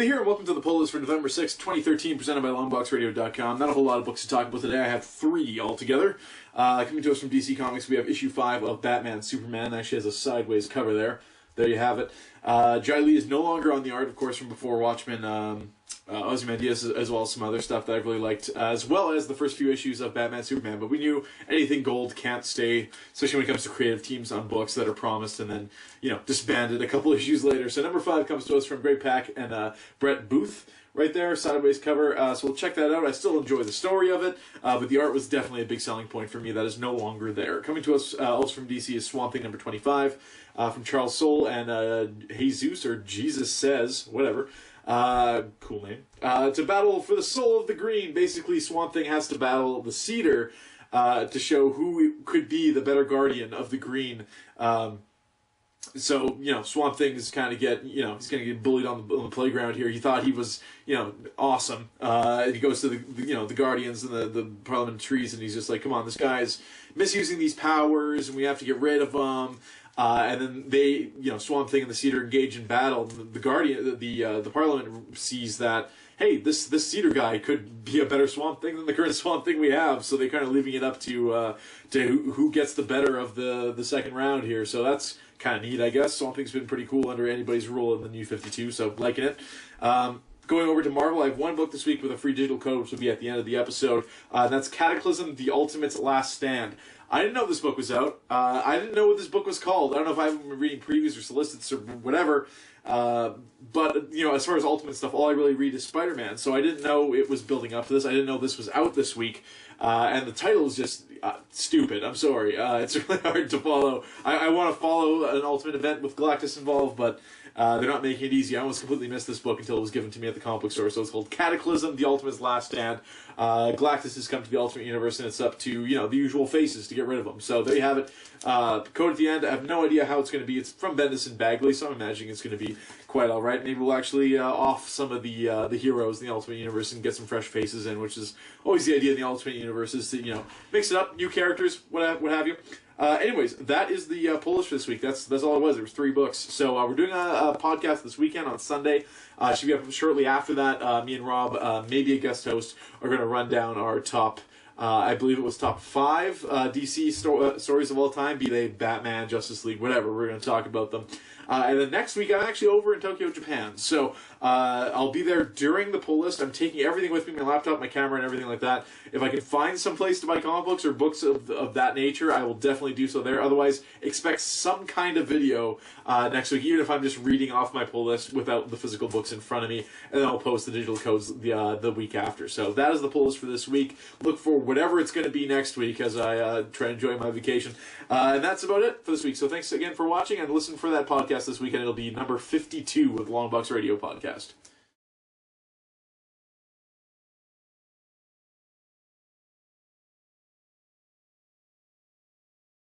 Toby here, and welcome to the poll list for November 6, 2013, presented by Longboxradio.com. Not a whole lot of books to talk about today. I have 3 altogether. Coming to us from DC Comics, we have issue 5 of Batman Superman. Actually has a sideways cover there. There you have it. Jai Lee is no longer on the art, of course, from before Watchmen. Ozymandias, as well as some other stuff that I've really liked, as well as the first few issues of Batman Superman. But we knew anything gold can't stay, especially when it comes to creative teams on books that are promised and then, disbanded a couple issues later. So number 5 comes to us from Greg Pak and Brett Booth. Right there, sideways cover, so we'll check that out. I still enjoy the story of it, but the art was definitely a big selling point for me. That is no longer there. Coming to us also from DC is Swamp Thing number 25, from Charles Soule and Jesus, or Jesus Says, whatever. Cool name. To battle for the soul of the green. Basically, Swamp Thing has to battle the Cedar to show who could be the better guardian of the green. So, Swamp Thing is kind of he's going to get bullied on the playground here. He thought he was, awesome. He goes to the Guardians and the Parliament trees, and he's just like, come on, this guy's misusing these powers, and we have to get rid of him. And then they, Swamp Thing and the Cedar engage in battle. The Guardian, the Parliament sees that, hey, this Cedar guy could be a better Swamp Thing than the current Swamp Thing we have. So they're kind of leaving it up to who gets the better of the second round here. So that's kind of neat, I guess. Swamp Thing's been pretty cool under anybody's rule in the New 52, so liking it. Going over to Marvel, I have one book this week with a free digital code, which will be at the end of the episode. That's Cataclysm, The Ultimate's Last Stand. I didn't know this book was out. I didn't know what this book was called. I don't know if I've been reading previews or solicits or whatever. But, as far as Ultimate stuff, all I really read is Spider-Man. So I didn't know it was building up to this. I didn't know this was out this week. And the title is just stupid. I'm sorry. It's really hard to follow. I want to follow an Ultimate event with Galactus involved, but they're not making it easy. I almost completely missed this book until it was given to me at the comic book store. So it's called Cataclysm, The Ultimate's Last Stand. Galactus has come to the Ultimate Universe, and it's up to, the usual faces to get rid of them. So there you have it. Code at the end. I have no idea how it's going to be. It's from Bendis and Bagley, so I'm imagining it's going to be quite all right. Maybe we'll actually off some of the heroes in the Ultimate Universe and get some fresh faces in, which is always the idea in the Ultimate Universe, is to, mix it up, new characters, what have you. Anyways, that is the poll list for this week. That's all it was. There was 3 books. So we're doing a podcast this weekend on Sunday. Should be up shortly after that. Me and Rob, maybe a guest host, are going to run down our top, I believe it was top 5 DC stories of all time, be they Batman, Justice League, whatever. We're going to talk about them. And then next week, I'm actually over in Tokyo, Japan. So I'll be there during the poll list. I'm taking everything with me, my laptop, my camera, and everything like that. If I can find some place to buy comic books or books of that nature, I will definitely do so there. Otherwise, expect some kind of video next week, even if I'm just reading off my poll list without the physical books in front of me. And then I'll post the digital codes the week after. So that is the poll list for this week. Look for whatever it's going to be next week as I try to enjoy my vacation. And that's about it for this week. So thanks again for watching, and listen for that podcast this weekend. It'll be number 52 with Longbox Radio Podcast.